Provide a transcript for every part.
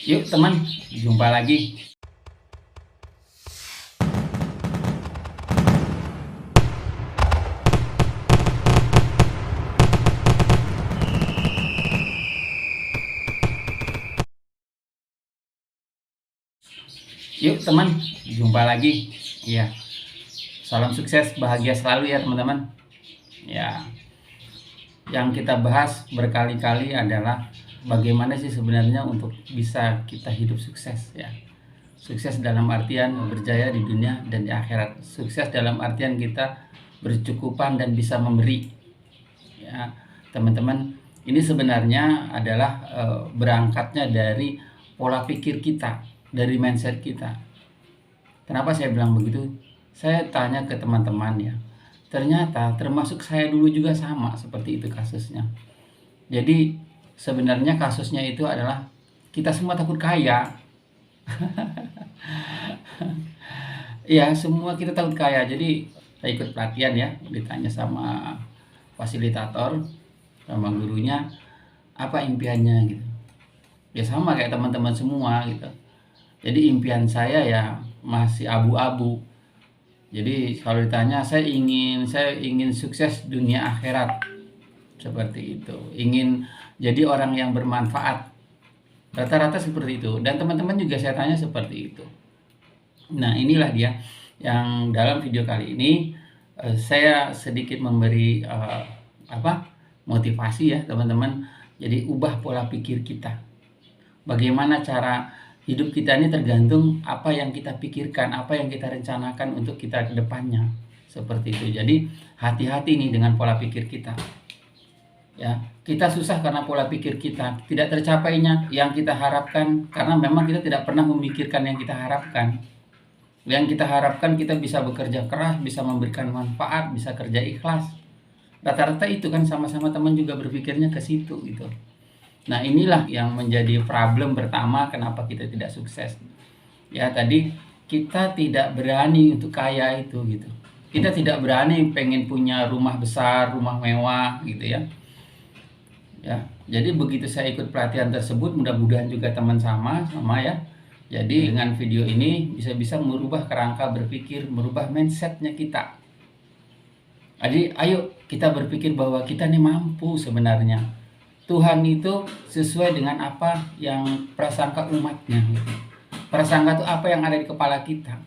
Yuk teman, jumpa lagi. Yuk teman, jumpa lagi. Ya, salam sukses, bahagia selalu ya teman-teman. Ya, yang kita bahas berkali-kali adalah bagaimana sih sebenarnya untuk bisa kita hidup sukses ya. Sukses dalam artian berjaya di dunia dan di akhirat. Sukses dalam artian kita bercukupan dan bisa memberi. Ya, teman-teman, ini sebenarnya adalah berangkatnya dari pola pikir kita, dari mindset kita. Kenapa saya bilang begitu? Saya tanya ke teman-teman ya. Ternyata termasuk saya dulu juga sama seperti itu kasusnya. Jadi sebenarnya kasusnya itu adalah kita semua takut kaya. Ya, semua kita takut kaya. Jadi saya ikut pelatihan ya, ditanya sama fasilitator, sama gurunya, apa impiannya gitu. Ya sama kayak teman-teman semua gitu. Jadi impian saya ya masih abu-abu. Jadi kalau ditanya saya ingin sukses dunia akhirat. Seperti itu. Ingin jadi orang yang bermanfaat. Rata-rata seperti itu. Dan teman-teman juga saya tanya seperti itu. Nah, inilah dia yang dalam video kali ini saya sedikit memberi motivasi ya teman-teman. Jadi ubah pola pikir kita. Bagaimana cara hidup kita ini tergantung apa yang kita pikirkan, apa yang kita rencanakan untuk kita ke depannya. Seperti itu. Jadi hati-hati nih dengan pola pikir kita. Ya, kita susah karena pola pikir kita tidak tercapainya yang kita harapkan karena memang kita tidak pernah memikirkan yang kita harapkan. Yang kita harapkan kita bisa bekerja keras, bisa memberikan manfaat, bisa kerja ikhlas. Rata-rata itu kan sama-sama teman juga berpikirnya ke situ gitu. Nah, inilah yang menjadi problem pertama kenapa kita tidak sukses. Ya, tadi kita tidak berani untuk kaya itu gitu. Kita tidak berani pengen punya rumah besar, rumah mewah gitu ya. Ya, jadi begitu saya ikut pelatihan tersebut, mudah-mudahan juga teman sama ya. Jadi dengan video ini bisa-bisa merubah kerangka berpikir, merubah mindsetnya kita. Jadi ayo kita berpikir bahwa kita nih mampu sebenarnya. Tuhan itu sesuai dengan apa yang prasangka umatnya. Gitu. Prasangka itu apa yang ada di kepala kita.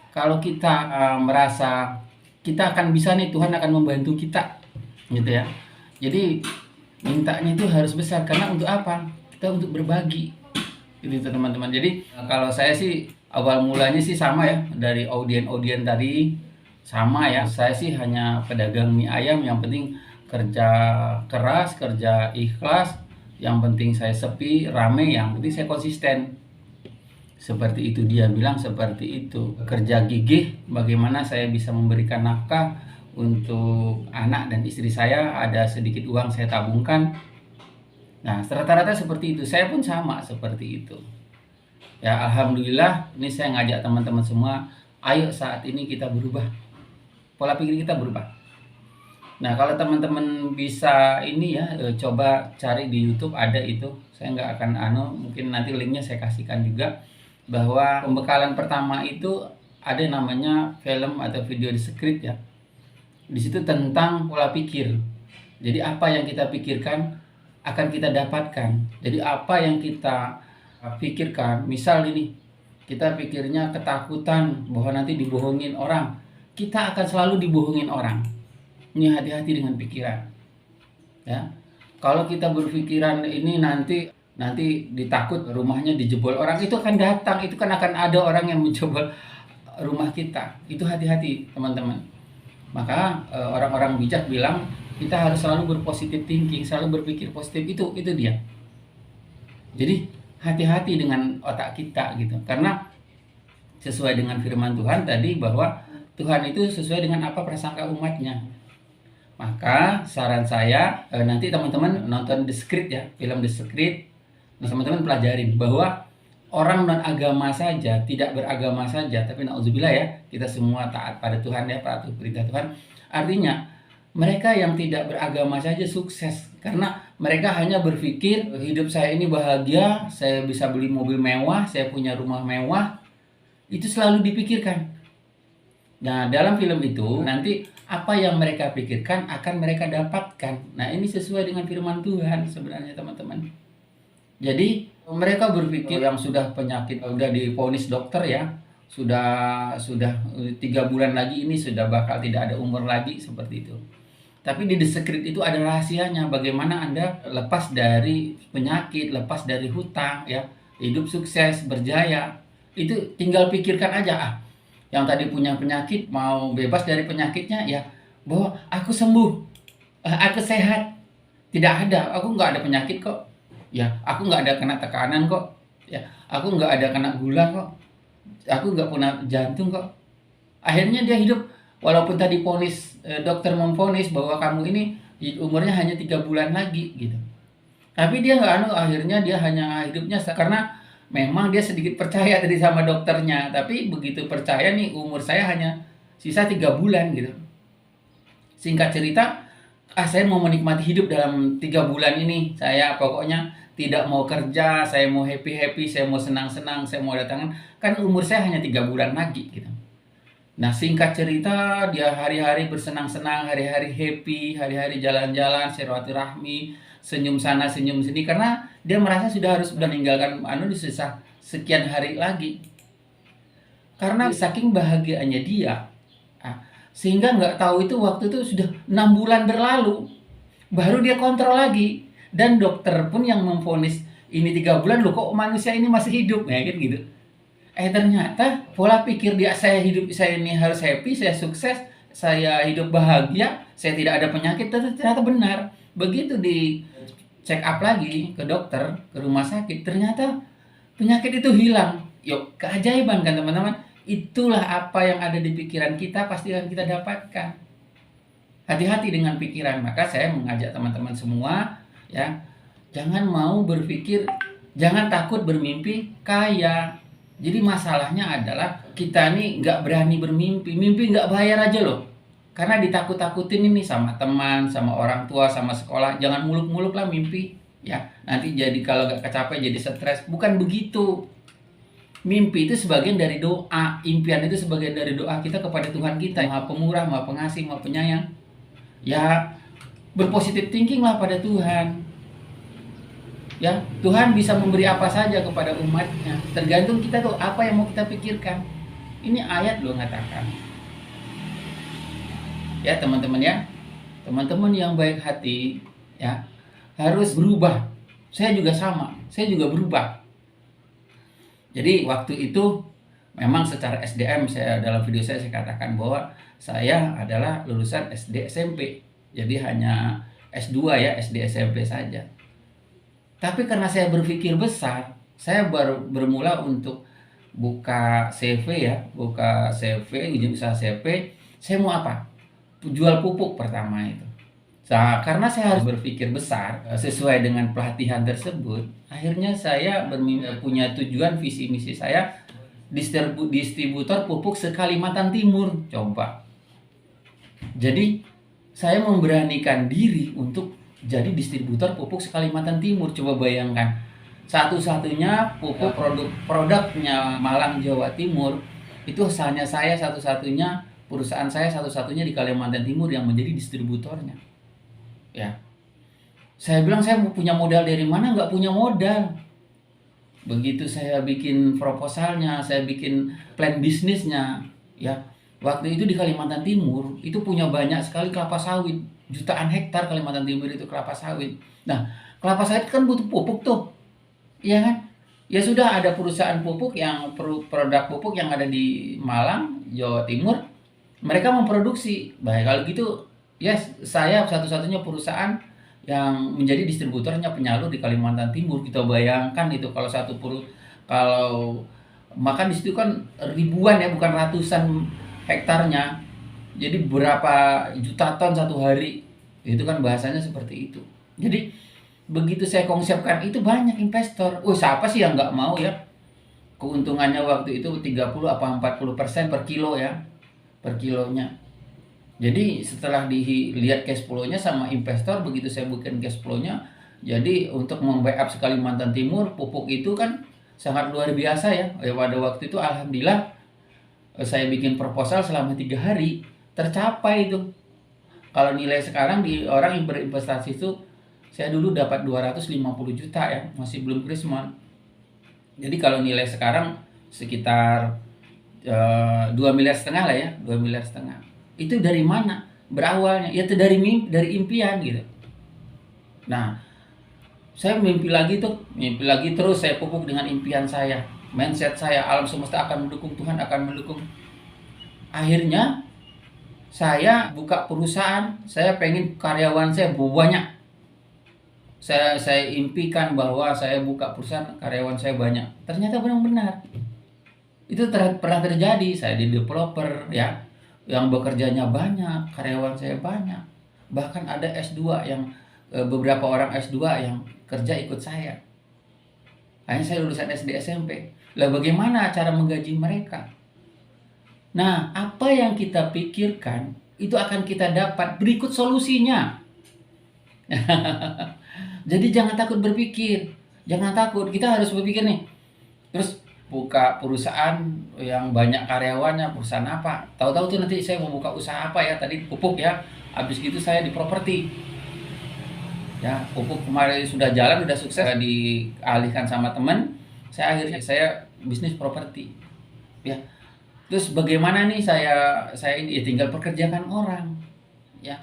Kalau kita merasa kita akan bisa nih, Tuhan akan membantu kita, gitu ya. Jadi mintanya itu harus besar karena untuk apa? Kita untuk berbagi. Gitu teman-teman. Jadi kalau saya sih awal mulanya sih sama ya, dari audien tadi sama ya. Saya sih hanya pedagang mie ayam, yang penting kerja keras, kerja ikhlas, yang penting saya sepi, rame, yang penting saya konsisten. Seperti itu dia bilang, seperti itu. Kerja gigih, bagaimana saya bisa memberikan nafkah untuk anak dan istri saya, ada sedikit uang saya tabungkan. Nah, rata-rata seperti itu. Saya pun sama seperti itu. Ya, alhamdulillah ini saya ngajak teman-teman semua, ayo saat ini kita berubah. Pola pikir kita berubah. Nah, kalau teman-teman bisa ini ya, coba cari di YouTube, ada itu. Saya nggak akan mungkin nanti linknya saya kasihkan juga, bahwa pembekalan pertama itu ada namanya film atau video di script ya. Di situ tentang pola pikir. Jadi apa yang kita pikirkan akan kita dapatkan. Jadi apa yang kita pikirkan, misal ini kita pikirnya ketakutan bahwa nanti dibohongin orang, kita akan selalu dibohongin orang. Ini hati-hati dengan pikiran. Ya, kalau kita berpikiran ini nanti ditakut rumahnya dijebol orang, itu akan datang, itu kan akan ada orang yang menjebol rumah kita. Itu hati-hati teman-teman. Maka orang-orang bijak bilang kita harus selalu berpositif thinking, selalu berpikir positif. Itu dia. Jadi hati-hati dengan otak kita gitu, karena sesuai dengan firman Tuhan tadi bahwa Tuhan itu sesuai dengan apa prasangka umatnya. Maka saran saya nanti teman-teman nonton The Secret ya, film The Secret. Teman-teman pelajarin bahwa orang non agama saja, tidak beragama saja, tapi nauzubillah ya, kita semua taat pada Tuhan ya, patuh perintah Tuhan. Artinya mereka yang tidak beragama saja sukses karena Mereka hanya berpikir hidup saya ini bahagia, saya bisa beli mobil mewah, saya punya rumah mewah, itu selalu dipikirkan. Nah, dalam film itu nanti apa yang mereka pikirkan akan mereka dapatkan. Nah, ini sesuai dengan firman Tuhan sebenarnya teman-teman. Jadi mereka berpikir yang sudah penyakit udah divonis dokter ya, sudah 3 bulan lagi ini sudah bakal tidak ada umur lagi seperti itu. Tapi di The Secret itu ada rahasianya bagaimana Anda lepas dari penyakit, lepas dari hutang ya, hidup sukses, berjaya. Itu tinggal pikirkan aja yang tadi punya penyakit mau bebas dari penyakitnya ya, bahwa aku sembuh, aku sehat. Tidak ada, aku nggak ada penyakit kok. Ya, aku nggak ada kena tekanan kok. Ya, aku nggak ada kena gula kok. Aku nggak punya jantung kok. Akhirnya dia hidup walaupun tadi dokter memvonis bahwa kamu ini umurnya hanya 3 bulan lagi gitu. Tapi dia nggak akhirnya dia hanya hidupnya karena memang dia sedikit percaya tadi sama dokternya. Tapi begitu percaya nih umur saya hanya sisa 3 bulan gitu. Singkat cerita, saya mau menikmati hidup dalam 3 bulan ini. Saya pokoknya tidak mau kerja, saya mau happy-happy, saya mau senang-senang, saya mau datangan. Kan umur saya hanya 3 bulan lagi gitu. Nah, singkat cerita, dia hari-hari bersenang-senang, hari-hari happy, hari-hari jalan-jalan, silaturahmi, senyum sana, senyum sini, karena dia merasa sudah harus meninggalkan di sisa sekian hari lagi. Karena saking bahagianya dia, sehingga nggak tahu itu waktu itu sudah 6 bulan berlalu, baru dia kontrol lagi. Dan dokter pun yang memvonis ini 3 bulan, loh kok manusia ini masih hidup, ya kan gitu. Ternyata pola pikir saya ini harus happy, saya sukses, saya hidup bahagia, saya tidak ada penyakit, ternyata benar. Begitu di check up lagi ke dokter, ke rumah sakit, ternyata penyakit itu hilang. Yuk, keajaiban kan teman-teman? Itulah apa yang ada di pikiran kita pasti akan kita dapatkan. Hati-hati dengan pikiran. Maka saya mengajak teman-teman semua ya, jangan mau berpikir, jangan takut bermimpi kaya. Jadi masalahnya adalah kita nih nggak berani bermimpi. Mimpi nggak bayar aja loh. Karena ditakut-takutin ini sama teman, sama orang tua, sama sekolah. Jangan muluk-muluk lah mimpi. Ya, nanti jadi kalau nggak kecapai jadi stres. Bukan begitu. Mimpi itu sebagian dari doa. Impian itu sebagian dari doa kita kepada Tuhan kita. Maha pemurah, maha pengasih, maha penyayang. Ya, berpositif thinking lah pada Tuhan. Ya, Tuhan bisa memberi apa saja kepada umatnya. Tergantung kita tuh apa yang mau kita pikirkan. Ini ayat loh ngatakan. Ya teman-teman ya. Teman-teman yang baik hati ya harus berubah. Saya juga sama. Saya juga berubah. Jadi waktu itu memang secara SDM dalam video saya katakan bahwa saya adalah lulusan SD SMP. Jadi hanya S2 ya, SD SMP saja. Tapi karena saya berpikir besar, saya baru bermula untuk buka CV ya, buka CV, izin usaha CV. Saya mau apa? Jual pupuk pertama itu. Nah, karena saya harus berpikir besar sesuai dengan pelatihan tersebut, akhirnya saya punya tujuan visi misi saya distributor pupuk se-Kalimantan Timur. Coba. Jadi saya memberanikan diri untuk jadi distributor pupuk se-Kalimantan Timur. Coba bayangkan, satu-satunya pupuk produknya Malang Jawa Timur itu hanya saya satu-satunya, perusahaan saya satu-satunya di Kalimantan Timur yang menjadi distributornya. Ya, saya bilang saya punya modal dari mana? Nggak punya modal. Begitu saya bikin proposalnya, saya bikin plan bisnisnya, ya. Waktu itu di Kalimantan Timur itu punya banyak sekali kelapa sawit. Jutaan hektar Kalimantan Timur itu kelapa sawit. Nah, kelapa sawit kan butuh pupuk tuh. Iya kan? Ya sudah ada perusahaan pupuk yang produk pupuk yang ada di Malang, Jawa Timur. Mereka memproduksi. Baik, kalau gitu ya saya satu-satunya perusahaan yang menjadi distributornya penyalur di Kalimantan Timur. Kita bayangkan itu kalau makan di situ kan ribuan ya, bukan ratusan hektarnya. Jadi berapa juta ton satu hari. Itu kan bahasanya seperti itu. Jadi begitu saya konsepkan itu banyak investor. Siapa sih yang nggak mau ya? Keuntungannya waktu itu 30 apa 40% per kilo ya. Per kilonya. Jadi setelah dilihat cash flow-nya sama investor, begitu saya bikin cash flow-nya, Jadi untuk membackup Kalimantan Timur, pupuk itu kan sangat luar biasa ya. Pada waktu itu alhamdulillah saya bikin proposal selama 3 hari, tercapai itu. Kalau nilai sekarang di orang yang berinvestasi itu, saya dulu dapat 250 juta ya, masih belum Krismon. Jadi kalau nilai sekarang sekitar 2,5 miliar lah ya, 2,5 miliar. Itu dari mana berawalnya? Ya itu dari dari impian gitu. Nah, saya mimpi lagi terus, saya pupuk dengan impian saya, mindset saya, alam semesta akan mendukung, Tuhan akan mendukung. Akhirnya saya buka perusahaan, saya pengen karyawan saya banyak. Saya impikan bahwa saya buka perusahaan, karyawan saya banyak. Ternyata benar-benar itu pernah terjadi. Saya di developer ya, yang bekerjanya banyak, karyawan saya banyak. Bahkan ada S2 yang beberapa orang S2 yang kerja ikut saya. Hanya saya lulusan SD SMP. Lah bagaimana cara menggaji mereka? Nah, apa yang kita pikirkan itu akan kita dapat. Berikut solusinya. Jadi jangan takut berpikir. Jangan takut. Kita harus berpikir nih. Terus buka perusahaan yang banyak karyawannya, perusahaan apa? Tahu-tahu tuh nanti saya mau buka usaha apa ya? Tadi pupuk ya. Habis itu saya di properti. Ya, pupuk kemarin sudah jalan, sudah sukses, dialihkan sama teman. Akhirnya saya bisnis properti. Ya. Terus bagaimana nih saya ini ya tinggal pekerjakan orang. Ya.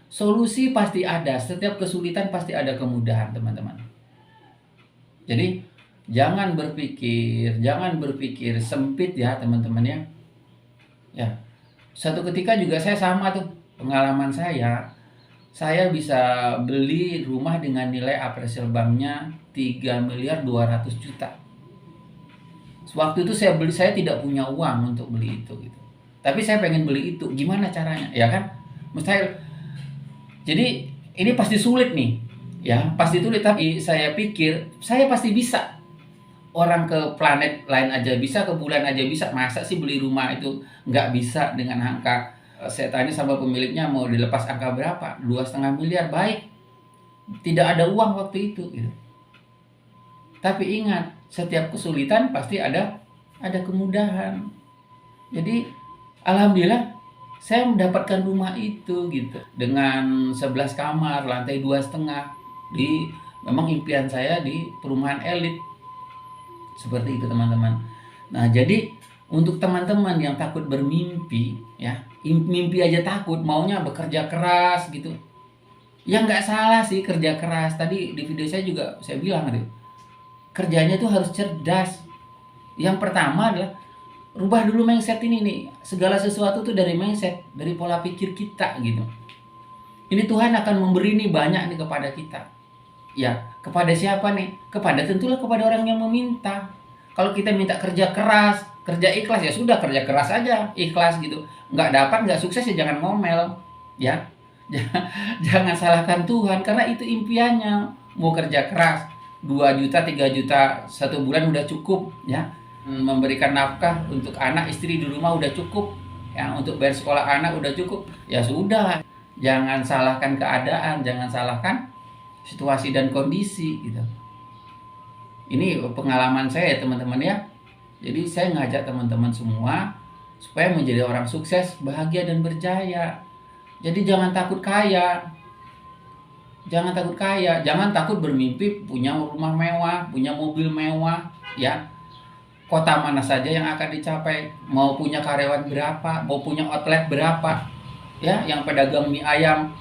Solusi pasti ada, setiap kesulitan pasti ada kemudahan, teman-teman. Jadi jangan berpikir sempit ya, teman-teman ya. Ya. Satu ketika juga saya sama tuh, pengalaman saya bisa beli rumah dengan nilai appraisal banknya 3,2 miliar juta. Waktu itu saya tidak punya uang untuk beli itu gitu. Tapi saya pengen beli itu. Gimana caranya? Ya kan? Mustahil. Jadi ini pasti sulit nih. Ya, pasti sulit, tapi saya pikir saya pasti bisa. Orang ke planet lain aja bisa, ke bulan aja bisa. Masa sih beli rumah itu nggak bisa dengan angka? Saya tanya sama pemiliknya mau dilepas angka berapa? 2,5 miliar. Baik. Tidak ada uang waktu itu gitu. Tapi ingat, setiap kesulitan pasti ada kemudahan. Jadi alhamdulillah saya mendapatkan rumah itu gitu dengan 11 kamar, lantai 2,5 di memang impian saya di perumahan elit. Seperti itu, teman-teman. Nah, jadi untuk teman-teman yang takut bermimpi ya, mimpi aja takut, maunya bekerja keras gitu. Ya nggak salah sih kerja keras. Tadi di video saya juga saya bilang gitu. Kerjanya tuh harus cerdas. Yang pertama adalah rubah dulu mindset ini nih. Segala sesuatu tuh dari mindset, dari pola pikir kita gitu. Ini Tuhan akan memberi nih banyak nih kepada kita. Ya, kepada siapa nih? Tentulah kepada orang yang meminta. Kalau kita minta kerja keras, kerja ikhlas, ya sudah kerja keras aja, ikhlas gitu. Nggak dapat, nggak sukses ya jangan ngomel. Ya, jangan salahkan Tuhan karena itu impiannya. Mau kerja keras, 2 juta, 3 juta 1 bulan udah cukup ya. Memberikan nafkah untuk anak istri di rumah udah cukup. Ya, untuk bayar sekolah anak udah cukup. Ya sudah, jangan salahkan keadaan, jangan salahkan situasi dan kondisi gitu. Ini pengalaman saya ya, teman-teman ya. Jadi saya ngajak teman-teman semua supaya menjadi orang sukses, bahagia dan berjaya. Jadi jangan takut kaya. Jangan takut bermimpi punya rumah mewah, punya mobil mewah, ya. Kota mana saja yang akan dicapai, mau punya karyawan berapa, mau punya outlet berapa, ya, yang pedagang mie ayam,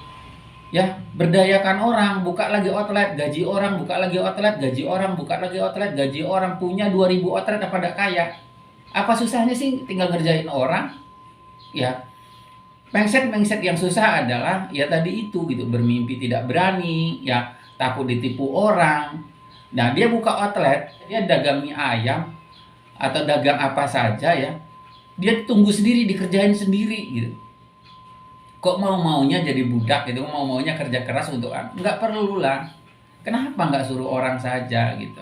ya, berdayakan orang, buka lagi outlet, gaji orang, buka lagi outlet, gaji orang, buka lagi outlet, gaji orang, punya 2.000 outlet apa pada kaya. Apa susahnya sih tinggal ngerjain orang, ya. Mindset yang susah adalah ya tadi itu gitu, bermimpi tidak berani, ya takut ditipu orang. Nah, dia buka outlet, dia dagang mie ayam atau dagang apa saja ya. Dia tunggu sendiri, dikerjain sendiri gitu. Kok maunya jadi budak gitu, maunya kerja keras untuk nggak perlu lah. Kenapa nggak suruh orang saja gitu?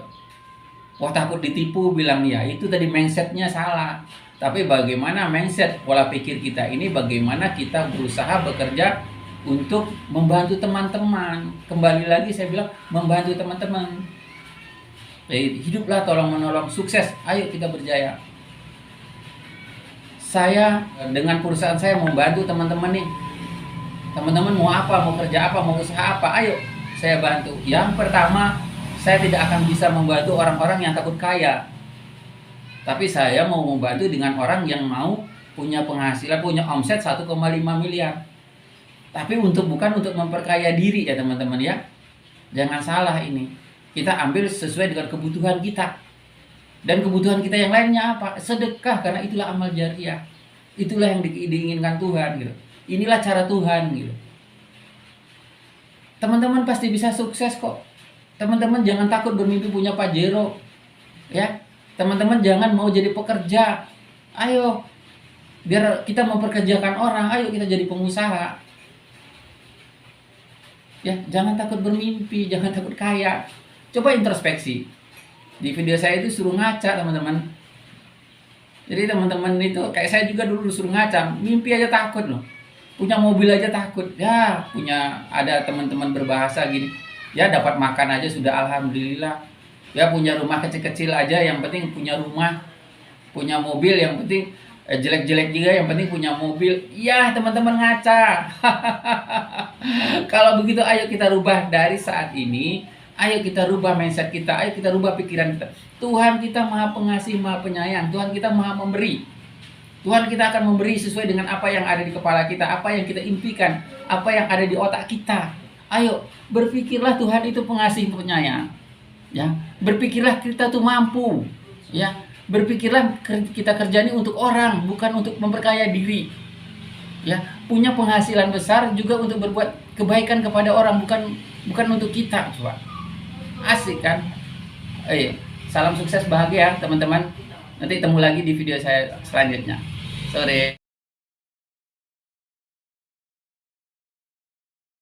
Wah, takut ditipu bilang ya, itu tadi mindsetnya salah. Tapi bagaimana mindset pola pikir kita ini, bagaimana kita berusaha bekerja untuk membantu teman-teman. Kembali lagi saya bilang membantu teman-teman. Jadi hiduplah tolong menolong, sukses, ayo kita berjaya. Saya dengan perusahaan saya membantu teman-teman nih. Teman-teman mau apa, mau kerja apa, mau usaha apa, ayo saya bantu. Yang pertama, saya tidak akan bisa membantu orang-orang yang takut kaya. Tapi saya mau membantu dengan orang yang mau punya penghasilan, punya omset 1,5 miliar. Tapi bukan untuk memperkaya diri ya teman-teman ya. Jangan salah ini. Kita ambil sesuai dengan kebutuhan kita. Dan kebutuhan kita yang lainnya apa? Sedekah, karena itulah amal jariah. Itulah yang diinginkan Tuhan gitu. Inilah cara Tuhan gitu. Teman-teman pasti bisa sukses kok. Teman-teman jangan takut bermimpi punya Pajero. Ya. Teman-teman jangan mau jadi pekerja. Ayo. Biar kita memperkerjakan orang, ayo kita jadi pengusaha. Ya, jangan takut bermimpi, jangan takut kaya. Coba introspeksi. Di video saya itu suruh ngaca, teman-teman. Jadi teman-teman itu kayak saya juga dulu suruh ngaca, mimpi aja takut loh. Punya mobil aja takut. Ya, ada teman-teman berbahasa gini. Ya, dapat makan aja sudah alhamdulillah. Ya, punya rumah kecil-kecil aja, yang penting punya rumah. Punya mobil, yang penting jelek-jelek juga, yang penting punya mobil. Ya, teman-teman ngaca. Kalau begitu ayo kita rubah dari saat ini. Ayo kita rubah mindset kita, ayo kita rubah pikiran kita. Tuhan kita Maha Pengasih, Maha Penyayang. Tuhan kita Maha Memberi. Tuhan kita akan memberi sesuai dengan apa yang ada di kepala kita, apa yang kita impikan, apa yang ada di otak kita. Ayo, berpikirlah Tuhan itu pengasih, penyayang. Ya, berpikirlah kita tuh mampu. Ya, berpikirlah kita kerja ini untuk orang, bukan untuk memperkaya diri. Ya, punya penghasilan besar juga untuk berbuat kebaikan kepada orang, bukan untuk kita, coba. Asik kan? Ayo, salam sukses bahagia teman-teman. Nanti ketemu lagi di video saya selanjutnya. Sore.